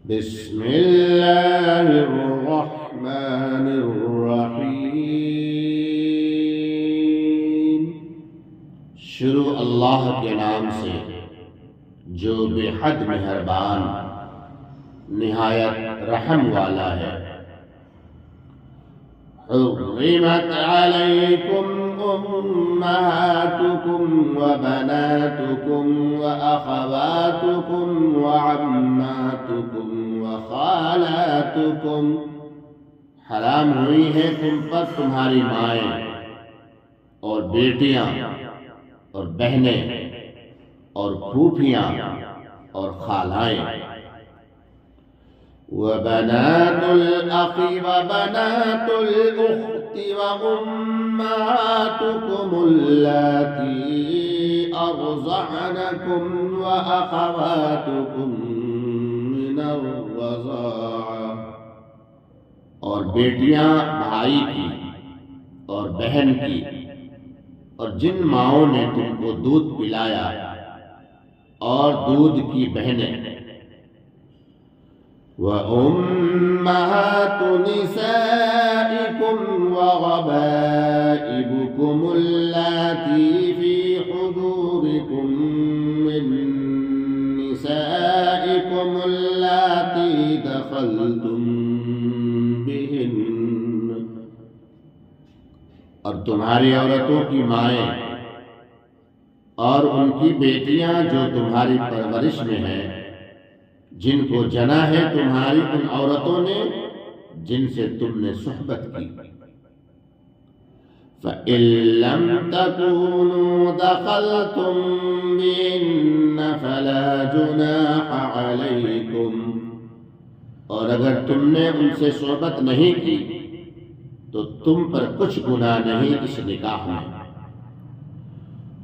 بسم اللہ الرحمن الرحیم۔ شروع اللہ کے نام سے جو بے حد مہربان نہایت رحم والا ہے۔ حرمت علیکم امہاتکم وبناتکم واخواتکم وعماتکم وخالاتکم، حرام ہوئی ہیں تم پر تمہاری مائیں اور بیٹیاں اور بہنیں اور پھوپھیاں اور خالائیں، وبنات الأخ وبنات الأخت وأمهاتكم اللاتي أرضعنكم وأخواتكم من الرضاعة، اور بیٹیاں بھائی کی اور بہن کی اور جن ماؤں نے تم کو دودھ پلایا اور دودھ کی بہنیں، وَأُمَّهَاتُ نِسَائِكُمْ وَرَبَائِبُكُمُ اللَّاتِي فِي حُجُورِكُم مِّن نِّسَائِكُمُ اللَّاتِي دَخَلْتُم بِهِنَّ، اور تمہاری عورتوں کی مائیں اور ان کی بیٹیاں جو تمہاری پرورش میں ہیں، جن کو جنا ہے تمہاری ان عورتوں نے جن سے تم نے صحبت کی۔ فَإِن لَّمْ تَكُونُوا دَخَلْتُم بِهِنَّ فَلَا جُنَاحَ عَلَيْكُمْ، اور اگر تم نے ان سے صحبت نہیں کی تو تم پر کچھ گناہ نہیں اس نکاح میں۔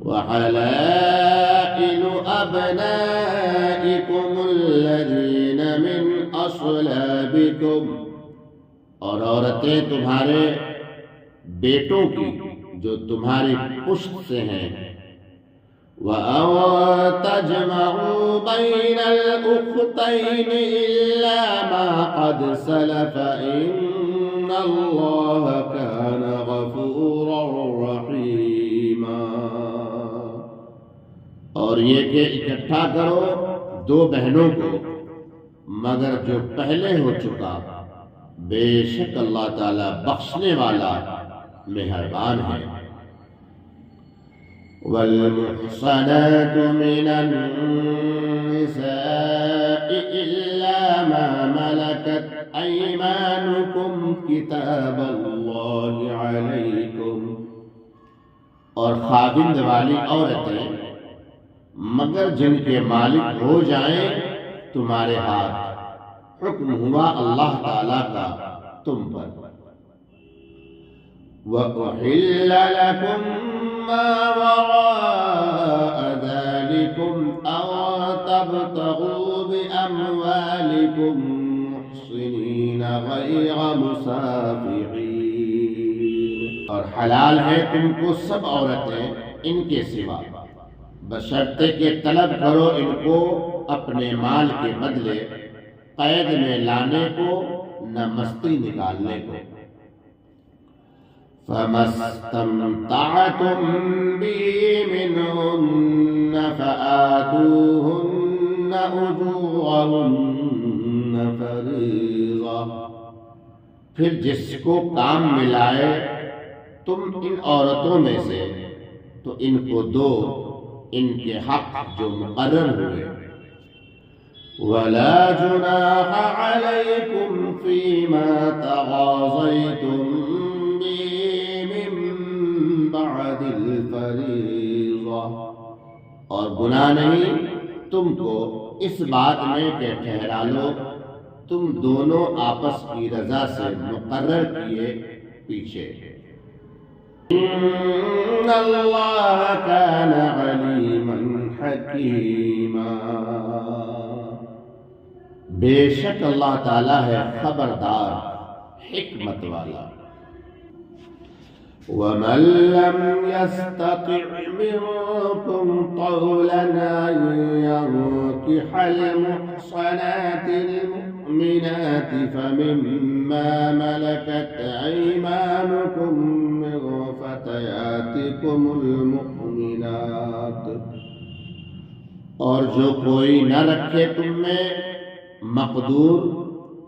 وحلائل أبنائكم الذين من أصلابكم، اور عورتیں تمہارے بیٹوں کی جو تمہاری پشت سے ہیں، وَأَن تَجْمَعُوا بَيْنَ الْأُخْتَيْنِ إِلَّا مَا قَدْ سَلَفَ إِنَّ اللَّهَ كَانَ غَفُورًا رَحِيمًا، اور یہ کہ اکٹھا کرو دو بہنوں کو مگر جو پہلے ہو چکا، بے شک اللہ تعالی بخشنے والا مہربان ہے۔ وَالْمُحْصَنَاتُ مِنَ النِّسَاءِ إِلَّا مَا مَلَكَتْ أَيْمَانُكُمْ كِتَابَ اللَّهِ عَلَيْكُمْ، اور خاوند والی عورتیں مگر جن کے مالک ہو جائیں تمہارے ہاتھ، حکم ہوا اللہ تعالیٰ کا تم پر۔ وَأُحِلَّ لَكُم مَّا وَرَاءَ ذَلِكُمْ أَن تَبْتَغُوا بِأَمْوَالِكُمْ مُحْصِنِينَ غَيْرَ مُسَافِحِينَ، اور حلال ہے تم کو سب عورتیں ان کے سوا، بشرطے کہ طلب کرو ان کو اپنے مال کے بدلے قید میں لانے کو نہ مستی نکالنے کو۔ فَمَا اسْتَمْتَعْتُم بِهِ مِنْهُنَّ فَآتُوهُنَّ أُجُورَهُنَّ فَرِيضَةً، پھر جس کو کام ملائے تم ان عورتوں میں سے تو ان کو دو ان کے حق جو مقرر ہوئے۔ وَلَا جُنَاحَ عَلَيْكُمْ فِيمَا تَغَاضَيْتُم بِهِ مِن بَعْدِ الْفَرِيضَةِ، اور گناہ نہیں تم کو اس بات میں کہ ٹھہرا لو تم دونوں آپس کی رضا سے مقرر کیے پیچھے۔ إِنَّ اللَّهَ كَانَ عَلِيمًا حَكِيمًا، بے شک اللہ تعالیٰ ہے خبردار حکمت والا۔ وَمَن لَّمْ يَسْتَطِعْ مِنكُمْ طَوْلًا أَن يَنكِحَ الْمُحْصَنَاتِ المؤمنات فمما ملكت أيمانكم من فتياتكم المؤمنات، اور جو کوئی نہ رکھے تم میں مقدور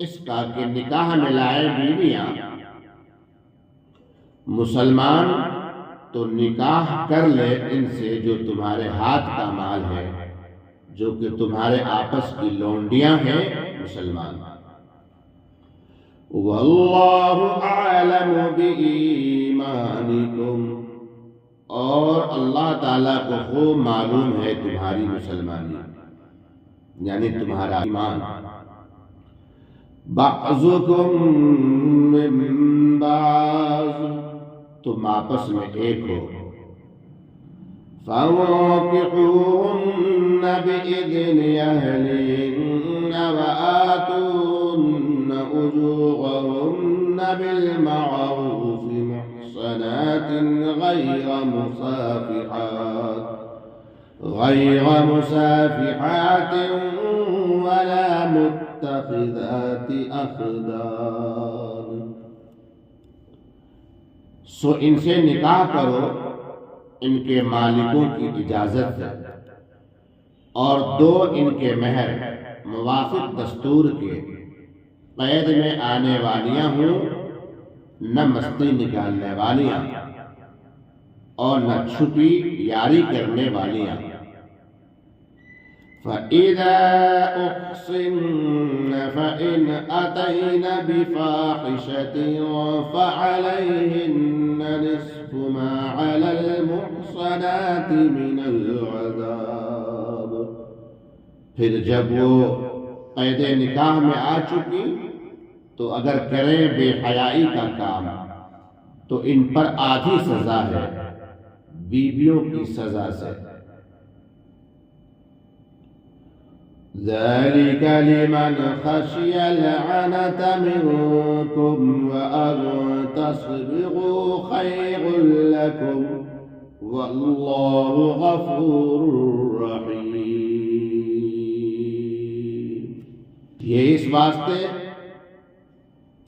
اس کا کہ نکاح میں لائے بیویاں، مسلمان تو نکاح کر لے ان سے جو تمہارے ہاتھ کا مال ہے، جو کہ تمہارے آپس کی لونڈیاں ہیں مسلمان۔ واللہ اعلم بایمانکم، اور اللہ تعالیٰ کو خوب معلوم ہے تمہاری مسلمانی، یعنی تمہارا ایمان۔ بعضکم من بعض، تم آپس میں ایک ہو۔ فانكحوهن بإذن أهلهن وآتوهن أجورهن بالمعروف محصنات غير مسافحات ولا متخذات أخدان، سو ان سے نکاح کرو ان کے مالکوں کی اجازت ہے، اور دو ان کے مہر موافق دستور کے، قید میں آنے والیاں ہوں، نہ مستی نکالنے والیاں اور نہ چھپی یاری کرنے والیاں۔ فَإِذَا أُحْصِنَّ فَإِنْ أَتَيْنَ بِفَاحِشَةٍ فَعَلَيْهِنَّ نِصْفُ مَا عَلَى الْمُحْصَنَاتِ مِنَ الْعَذَابِ، پھر جب وہ قید نکاح میں آ چکی تو اگر کریں بے حیائی کا کام تو ان پر آدھی سزا ہے بیویوں کی سزا سے۔ ذَلِكَ لِمَنْ خَشِيَ الْعَنَتَ مِنْكُمْ وَأَنْ تَصْبِرُوا خَيْرٌ لَكُمْ وَاللَّهُ غَفُورٌ رَحِيمٌ۔ یہ اس واسطے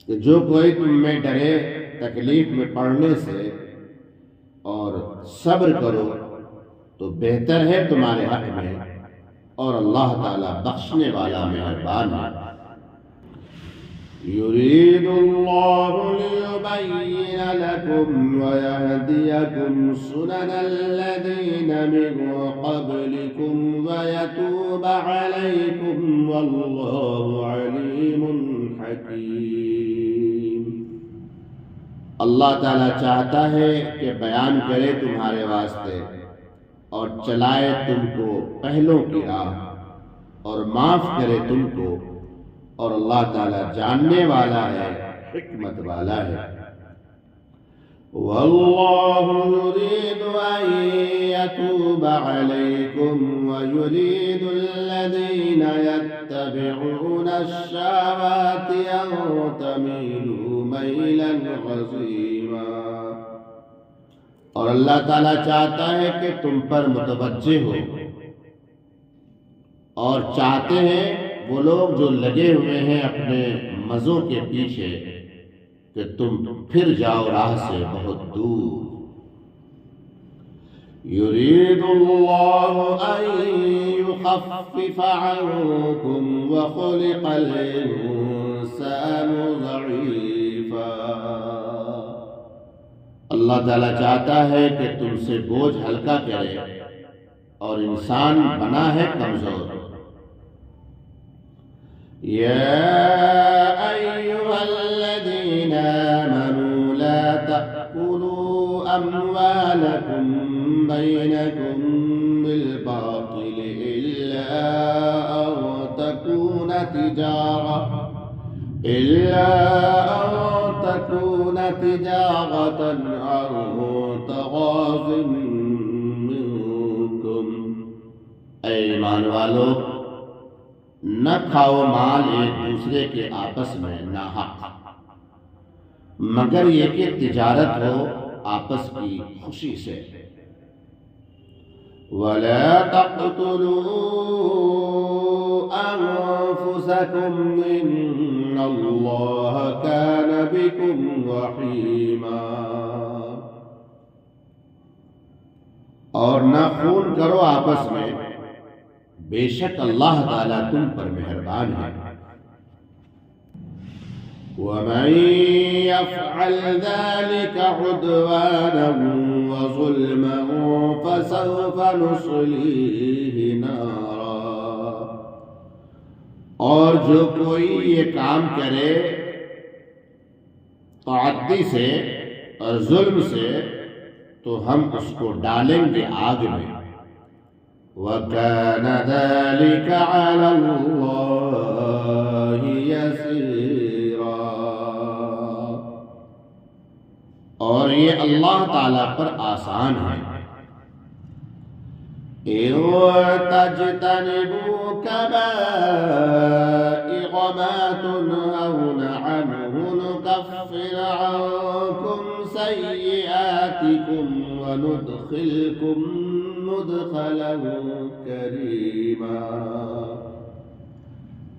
کہ جو کوئی تم میں ڈرے تکلیف میں پڑنے سے اور صبر کرو تو بہتر ہے تمہارے حق میں، اور اللہ تعالیٰ بخشنے والا مہربان ہے۔ یرید اللہ لیبین لکم ویہدیکم سنن الذین من قبلکم ویتوب علیکم واللہ علیم حکیم۔ اللہ تعالیٰ چاہتا ہے کہ بیان کرے تمہارے واسطے اور چلائے تم کو پہلوں کی راہ، اور معاف کرے تم کو، اور اللہ تعالیٰ جاننے والا ہے، حکمت والا ہے۔ واللہ یرید ان یتوب علیکم ویرید الذین یتبعون الشہوات ان تمیلوا میلا عظیما، اور اللہ تعالیٰ چاہتا ہے کہ تم پر متوجہ ہو، اور چاہتے ہیں وہ لوگ جو لگے ہوئے ہیں اپنے مزوں کے پیچھے کہ تم پھر جاؤ راہ سے بہت دور۔ یرید اللہ ان یخفف عنکم وخلق الانسان ضعیفا، اللہ تعالیٰ چاہتا ہے کہ تم سے بوجھ ہلکا کرے، اور انسان بنا ہے کمزور۔ یا ایھا الذین آمنوا لا تأکلوا اموالکم بینکم بالباطل الا ان تکون تجارة عن تغاض منکم، اے ایمان والو نہ کھاؤ مال ایک دوسرے کے آپس میں ناحق، مگر یہ کہ تجارت ہو آپس کی خوشی سے۔ ولا تقتلوا أنفسكم إن الله كان بكم رحيما، اور نہ خون کرو آپس میں، بے شک اللہ تعالیٰ تم پر مہربان ہے۔ وَمَن يَفْعَلْ ذَلِكَ عُدْوَانًا وَظُلْمًا فَسَوْفَ نُصْلِيهِ نَارًا، اور جو کوئی یہ کام کرے تعدی سے اور ظلم سے تو ہم اس کو ڈالیں گے آگ میں۔ وَكَانَ ذَلِكَ عَلَى اللَّهِ يَسِيرًا، اور یہ اللہ تعالیٰ پر آسان ہے۔ إِن تَجْتَنِبُوا كَبَائِرَ مَا تُنْهَوْنَ عَنْهُ نُكَفِّرْ عَنكُمْ سَيِّئَاتِكُمْ وَنُدْخِلْكُمْ مُدْخَلًا كَرِيمًا،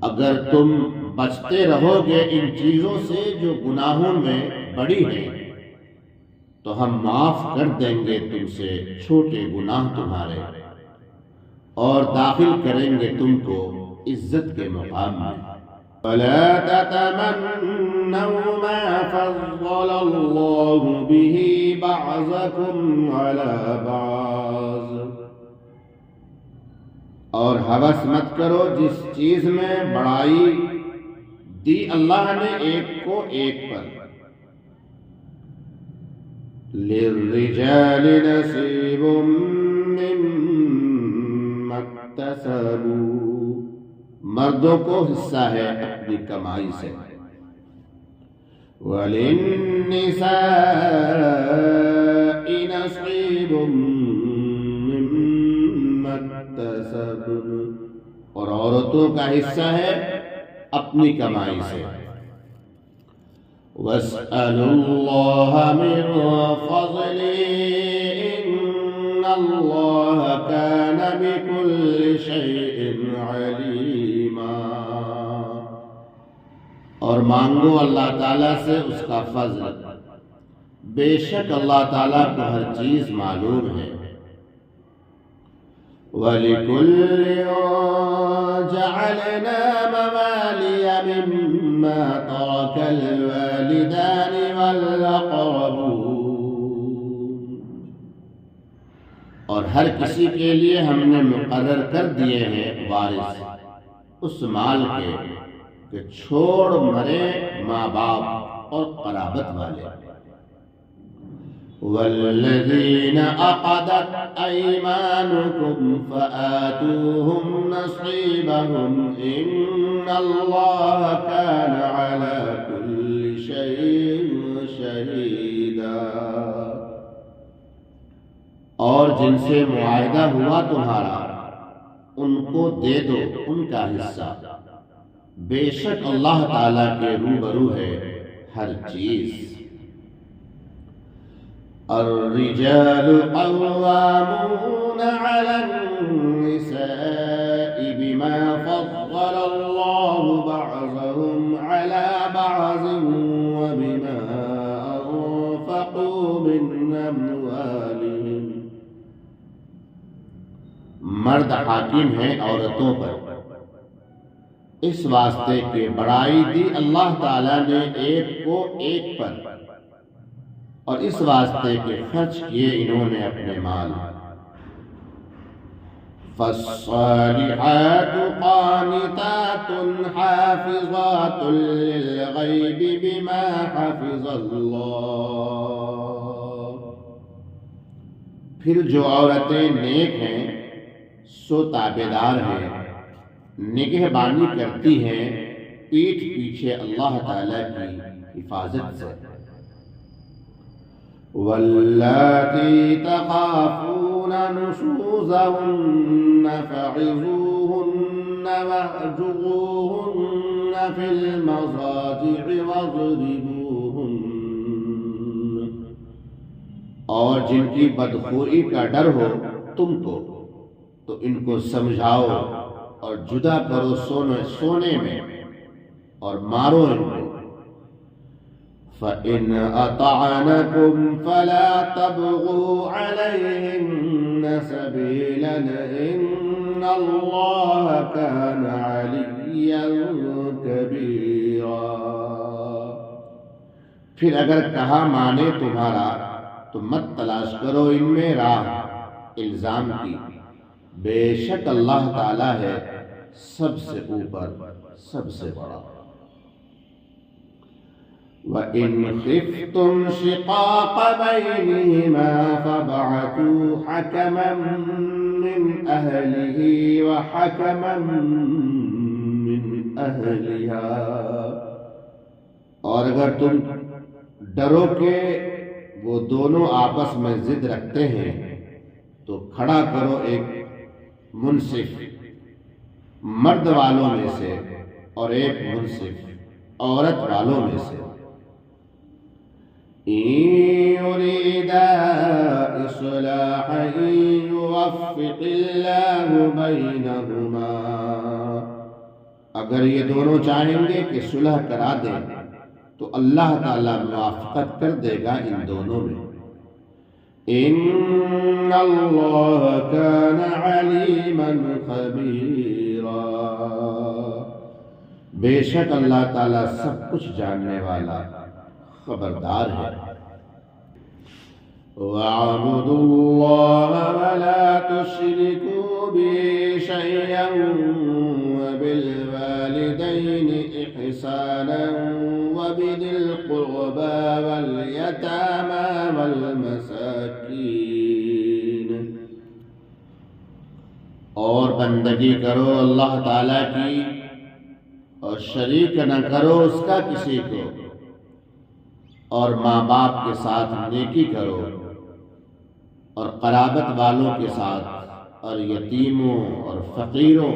اگر تم بچتے رہو گے ان چیزوں سے جو گناہوں میں بڑی ہیں تو ہم معاف کر دیں گے تم سے چھوٹے گناہ تمہارے، اور داخل کریں گے تم کو عزت کے مقام میں۔ وَلَا تَتَمَنَّوْا مَا فَضَّلَ اللَّهُ بِهِ بَعْضَكُمْ عَلَى بَعْضٍ، اور ہوس مت کرو جس چیز میں بڑائی دی اللہ نے ایک کو ایک پر۔ لِلرِّجَالِ نَصِيبٌ مِّمَّا اكْتَسَبُوا، مردوں کو حصہ ہے اپنی کمائی سے۔ وَلِلنِّسَاءِ نَصِيبٌ مِّمَّا اكْتَسَبْنَ، اور عورتوں کا حصہ ہے اپنی کمائی سے۔ وَاسْأَلُوا اللَّهَ مِن فَضْلِهِ إِنَّ اللَّهَ كَانَ بِكُلِّ شَيْءٍ عَلِيمًا، اور مانگو اللہ تعالیٰ سے اس کا فضل، بے شک اللہ تعالیٰ کو ہر چیز معلوم ہے۔ وَلِكُلٍّ جَعَلْنَا مَوَالِيَ مِمَّا تَرَكَ الْوَالِدَانِ وَالْأَقْرَبُونَ، اور ہر کسی کے لیے ہم نے مقرر کر دیے ہیں وارث اس مال کے کہ چھوڑ مرے ماں باپ اور قرابت والے۔ وَالَّذِينَ عَقَدَتْ أَيْمَانُكُمْ فَآتُوهُمْ نَصِيبَهُمْ إِنَّ اللَّهَ كَانَ عَلَى كُلِّ شَيْءٍ شَهِيدًا، اور جن سے معاہدہ ہوا تمہارا ان کو دے دو ان کا حصہ، بے شک اللہ تعالیٰ کے روبرو ہے ہر چیز۔ الرجال قوامون على النساء بما فضل الله بعضهم على بعض وبما أنفقوا من أموالهم، مرد حاکم ہیں عورتوں پر اس واسطے کہ بڑائی دی اللہ تعالیٰ نے ایک کو ایک پر، اور اس واسطے کہ خرچ کیے انہوں نے اپنے مال۔ فالصالحات قانتات حافظات للغیب بما حفظ اللہ، پھر جو عورتیں نیک ہیں سو تابعدار ہیں، نگہبانی کرتی ہیں پیٹھ پیچھے اللہ تعالیٰ کی حفاظت سے۔ واللاتی تخافون نشوزهن فعظوهن واهجروهن فی المضاجع واضربوهن، اور جن کی بدخوئی کا ڈر ہو تم کو تو ان کو سمجھاؤ اور جدا کرو سونے میں اور مارو ان کو۔ فَإِنْ أَطَعْنَكُمْ فَلَا تَبْغُوا عَلَيْهِنَّ سَبِيلًا إِنَّ اللَّهَ كَانَ عَلِيًّا كَبِيرًا۔ پھر اگر کہا مانے تمہارا تو مت تلاش کرو ان میں راہ الزام کی، بے شک اللہ تعالی ہے سب سے اوپر سب سے بڑا۔ وَإِنْ خِفْتُمْ شِقَاقَ بَيْنِهِمَا فَابْعَثُوا حَكَمًا مِّنْ أَهْلِهِ وَحَكَمًا مِّنْ أَهْلِهَا، اور اگر تم ڈرو کہ وہ دونوں آپس میں ضد رکھتے ہیں تو کھڑا کرو ایک منصف مرد والوں میں سے اور ایک منصف عورت والوں میں سے۔ إِن يُرِيدَا إِصْلَاحًا يُوَفِّقِ اللَّهُ بَيْنَهُمَا، اگر یہ دونوں چاہیں گے کہ صلح کرا دیں تو اللہ تعالیٰ موافقت کر دے گا ان دونوں میں۔ إِنَّ اللَّهَ كَانَ عَلِيمًا خَبِيرًا، بے شک اللہ تعالیٰ سب کچھ جاننے والا خبردار ہے۔ وَاعْبُدُوا اللَّهَ وَلَا تُشْرِكُوا بِهِ شَيْئًا وَبِالْوَالِدَيْنِ إِحْسَانًا وَبِذِي الْقُرْبَى وَالْيَتَامَى وَالْمَسَاكِينِ، اور بندگی کرو اللہ تعالیٰ کی اور شریک نہ کرو اس کا کسی کو، اور ماں باپ کے ساتھ نیکی کرو اور قرابت والوں کے ساتھ اور یتیموں اور فقیروں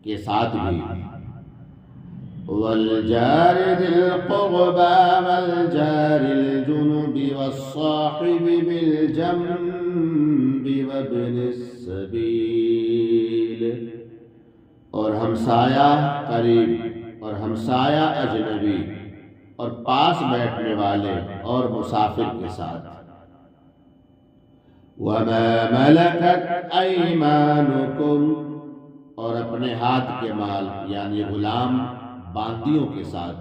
کے ساتھ بھی۔ وَالْجَارِ ذِي الْقُرْبَى وَالْجَارِ الْجُنُبِ وَالصَّاحِبِ بِالْجَنبِ وَابْنِ السَّبِيلِ، اور ہمسایہ قریب اور ہمسایہ اجنبی اور پاس بیٹھنے والے اور مسافر کے ساتھ۔ وَمَا مَلَكَتْ أَيْمَانُكُمْ، اور اپنے ہاتھ کے مال یعنی غلام باندیوں کے ساتھ۔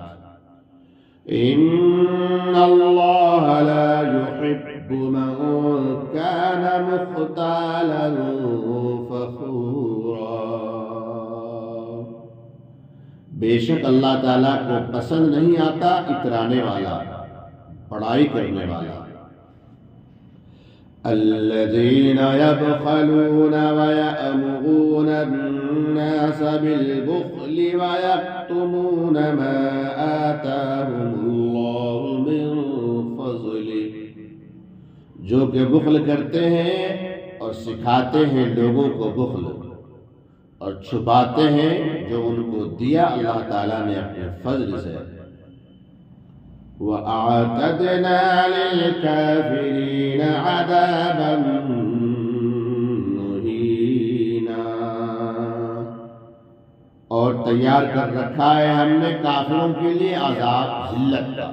إِنَّ اللَّهَ لَا يُحِبُّ مَن كَانَ مُخْتَالًا فَخُورًا، بے شک اللہ تعالیٰ کو پسند نہیں آتا اترانے والا، بڑائی کرنے والا۔ الَّذِينَ يَبْخَلُونَ وَيَأْمُرُونَ النَّاسَ بِالْبُخْلِ وَيَكْتُمُونَ مَا آتَاهُمُ اللَّهُ مِنْ فَضْلِهِ، جو کہ بخل کرتے ہیں اور سکھاتے ہیں لوگوں کو بخل اور چھپاتے ہیں جو ان کو دیا اللہ تعالیٰ نے اپنے فضل سے۔ وَأَعْتَدْنَا لِلْكَافِرِينَ عَذَابًا مُهِينًا، اور تیار کر رکھا ہے ہم نے کافروں کے لیے عذاب ذلت کا۔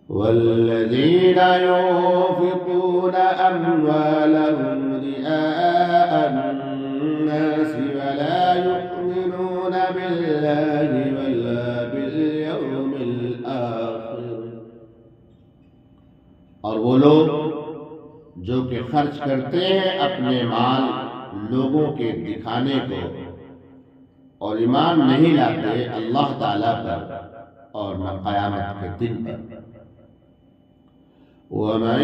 وَالَّذِينَ يُنْفِقُونَ أَمْوَالَهُمْ رِئَاءَ النَّاسِ وَلَا يُؤْمِنُونَ بِاللَّهِ وَلَا بِالْيَوْمِ الْآخِرِ، اور وہ لوگ جو کہ خرچ کرتے ہیں اپنے مال لوگوں کے دکھانے کو اور ایمان نہیں لاتے اللہ تعالیٰ پر اور نہ قیامت کے دن پر۔ وَمَن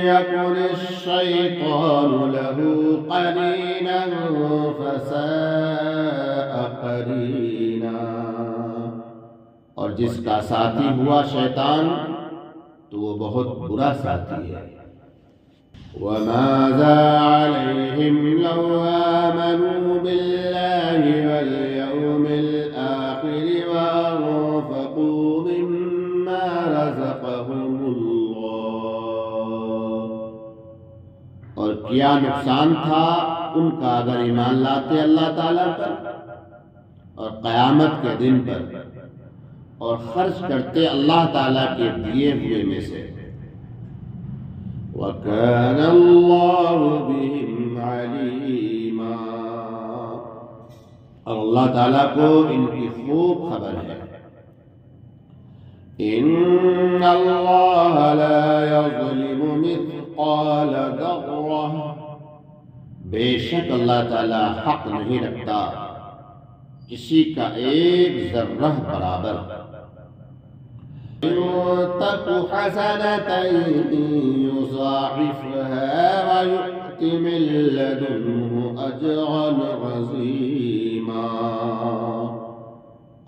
يَكُنِ الشَّيْطَانُ لَهُ قَرِينًا فَسَاءَ قَرِينًا، اور جس کا ساتھی ہوا شیطان تو وہ بہت برا ساتھی ہے۔ وَمَاذَا عَلَيْهِمْ لَوْ آمَنُوا بِاللَّهِ وَالْيَوْمِ الْآخِرِ وَأَنفَقُوا مِمَّا رَزَقَهُمُ اللَّهُ، اور کیا نقصان تھا ان کا اگر ایمان لاتے اللہ تعالیٰ پر اور قیامت کے دن پر اور خرچ کرتے اللہ تعالیٰ کے دیے ہوئے میں سے. وَكَانَ اللَّهُ بِهِمْ عَلِيمًا، اور اللہ تعالیٰ کو ان کی خوب خبر ہے. إِنَّ اللَّهَ لَا يَظْلِمُ مِثْقَالَ ذَرَّةٍ، بے شک اللہ تعالیٰ حق نہیں رکھتا کسی کا ایک ذرہ برابر. تَكُ حَسَنَةً يُضَاعِفْهَا وَيُؤْتِ مِن لَّدُنْهُ أَجْرًا عَظِيمًا،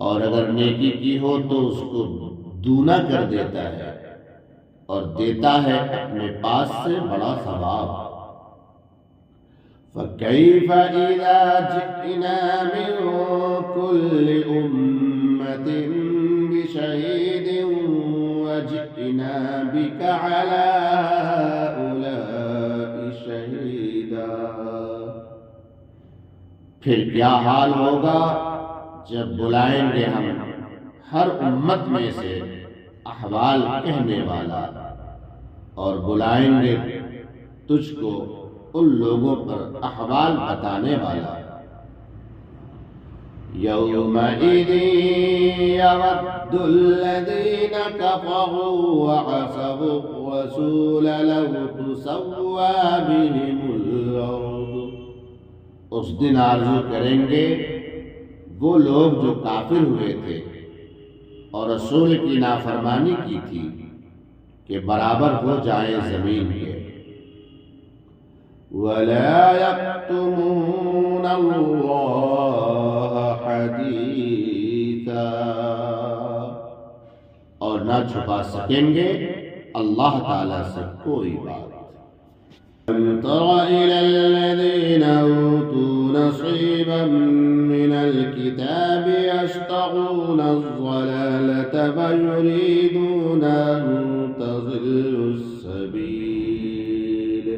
اور اگر نیکی کی ہو تو اس کو دونا کر دیتا ہے اور دیتا ہے اپنے پاس سے بڑا ثواب. فَكَيْفَ إِذَا جِئْنَا مِن كُلِّ أُمَّةٍ بِشَهِيدٍ وَجِئْنَا بِكَ عَلَىٰ هَٰؤُلَاءِ شَهِيدًا، پھر کیا حال ہوگا جب بلائیں گے ہم ہر امت میں سے احوال کہنے والا اور بلائیں گے تجھ کو ان لوگوں پر احوال بتانے والا. يَوْمَئِذٍ يَوَدُّ الَّذِينَ كَفَرُوا وَعَصَوُا الرَّسُولَ لَوْ تُسَوَّىٰ بِهِمُ الْأَرْضُ، اس دن آرزو کریں گے وہ لوگ جو کافر ہوئے تھے اور رسول کی نافرمانی کی تھی کہ برابر ہو جائیں زمین کے. وَلَا يَكْتُمُونَ اللَّهَ حَدِيثًا، اور نہ چھپا سکیں گے اللہ تعالیٰ سے کوئی بات. أَلَمْ تَرَ إِلَى الَّذِينَ أُوتُوا نَصِيبًا مِّنَ الْكِتَابِ يَشْتَرُونَ الضَّلَالَةَ فَيُرِيدُونَ أَن تَضِلُّوا السَّبِيلَ،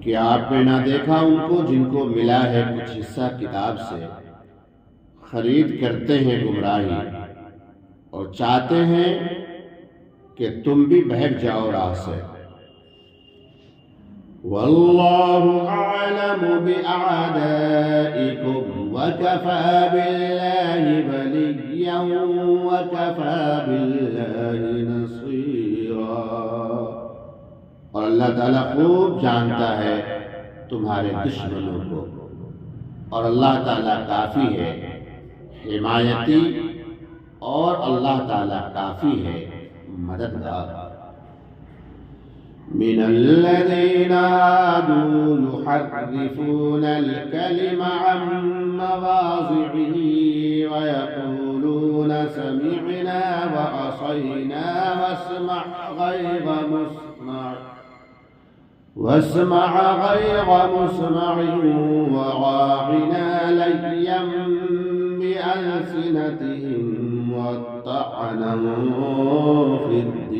کیا آپ نے نہ دیکھا ان کو جن کو ملا ہے کچھ حصہ کتاب سے، خرید کرتے ہیں گمراہی اور چاہتے ہیں کہ تم بھی بہک جاؤ راہ سے. وَاللَّهُ أَعْلَمُ بِأَعْدَائِكُمْ وَكَفَىٰ بِاللَّهِ وَلِيًّا وَكَفَىٰ بِاللَّهِ نَصِيرًا، اور اللہ تعالیٰ خوب جانتا ہے تمہارے دشمنوں کو، اور اللہ تعالیٰ کافی ہے حمایتی، اور اللہ تعالیٰ کافی ہے مددگار. من الذين هادوا يحرفون الكلم عن مواضعه ويقولون سمعنا وعصينا واسمع غير مسمع وراعنا ليا بألسنتهم وطعنوا في الدين.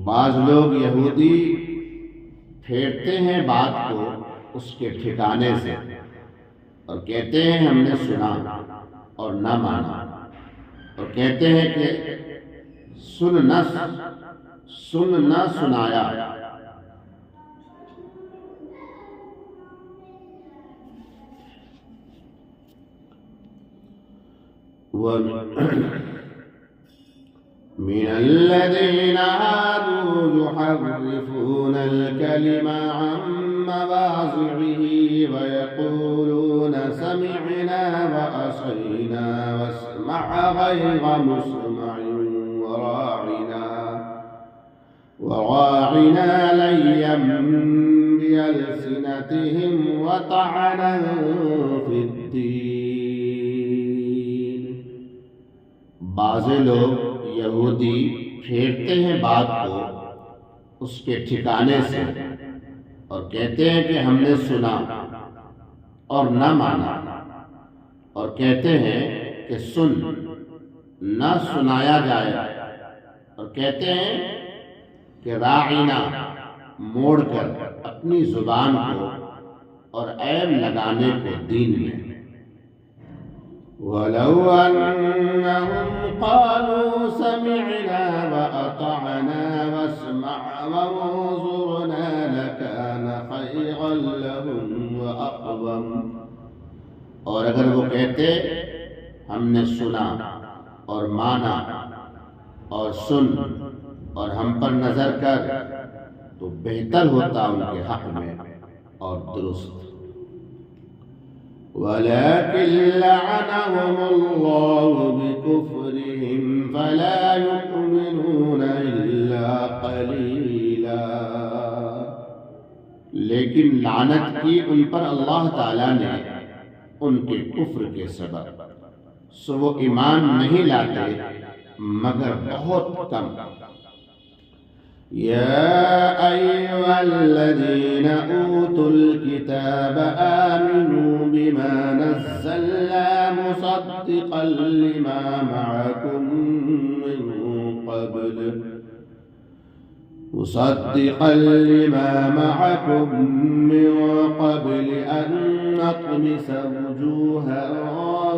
بعض لوگ یہودی پھیرتے ہیں بات کو اس کے ٹھکانے سے اور کہتے ہیں ہم نے سنا اور نہ مانا، اور کہتے ہیں کہ سن نہ سنایا. من الذين هادوا يحرفون الكلم عن مواضعه ويقولون سمعنا وعصينا واسمع غير مسمع وراعنا ليا بألسنتهم وطعنا في الدين. بعض لوگ یہودی پھیرتے ہیں بات کو اس کے ٹھکانے سے اور کہتے ہیں کہ ہم نے سنا اور نہ مانا، اور کہتے ہیں کہ سن نہ سنایا جائے اور کہتے ہیں کہ راعینا موڑ کر اپنی زبان کو اور عیب لگانے کو دین میں. وَلَوْ أَنَّهُمْ قَالُوا سَمِعْنَا وَأَطَعْنَا وَاسْمَعْ وَانظُرْنَا لَكَانَ خَيْرًا لَهُمْ وَأَقْوَمَ. اور اگر وہ کہتے ہم نے سنا اور مانا اور سن اور ہم پر نظر کر، تو بہتر ہوتا ان کے حق میں اور درست. وَلَكِنْ لَعَنَهُمُ اللَّهُ بِكُفْرِهِمْ فَلَا يُؤْمِنُونَ إِلَّا قَلِيلًا. لیکن لعنت کی ان پر اللہ تعالیٰ نے ان کے کفر کے سبب، سو وہ ایمان نہیں لاتے مگر بہت کم. يا أيها الذين أوتوا الكتاب آمنوا بما نزلنا مصدقا لما معكم من قبل أن نطمس وجوها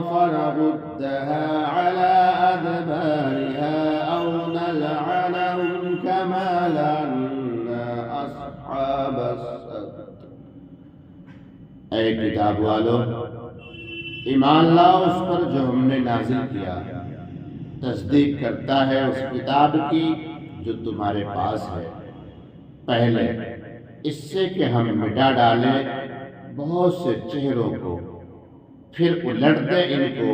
فنردها على أدبارها أو نلعنهم كما لعنا أصحاب السبت. اے کتاب والو، ایمان لاؤ اس پر جو ہم نے نازل کیا، تصدیق کرتا ہے اس کتاب کی جو تمہارے پاس ہے، پہلے اس سے کہ ہم مٹا ڈالیں بہت سے چہروں کو، پھر الٹ دیں ان کو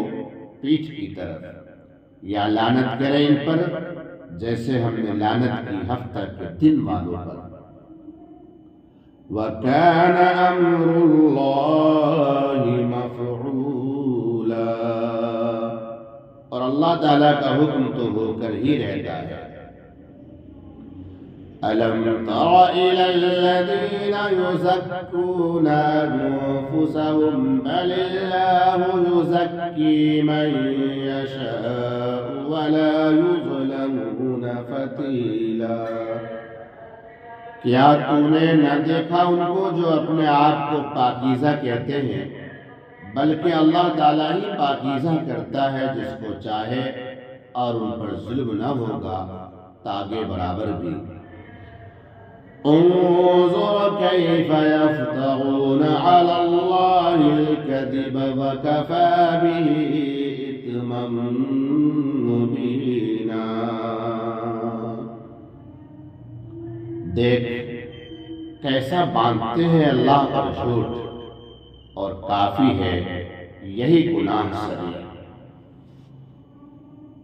پیٹھ کی طرف، یا لعنت کریں ان پر جیسے ہم نے لعنت کی ہفتہ کے دن والوں پر. وَكَانَ أَمْرُ اللَّهِ مَفْعُولًا. اور اللہ تعالیٰ کا حکم تو ہو کر ہی رہتا ہے. أَلَمْ تَرَ إِلَى الَّذِينَ يُزَكُّونَ أَنفُسَهُمْ بَلِ اللَّهُ يُزَكِّي مَن يَشَاءُ وَلَا يُظْلَمُونَ فَتِيلًا. کیا تو نے نہ دیکھا ان کو جو اپنے آپ کو پاکیزہ کہتے ہیں، بلکہ اللہ تعالیٰ ہی پاکیزہ کرتا ہے جس کو چاہے، اور ان پر ظلم نہ ہوگا تاگے برابر بھی. انظر كيف يفترون على الله الكذب وكفى به إثما مبينا. دیکھ کیسا باندھتے ہیں اللہ پر جھوٹ، اور کافی ہے یہی گناہ سری.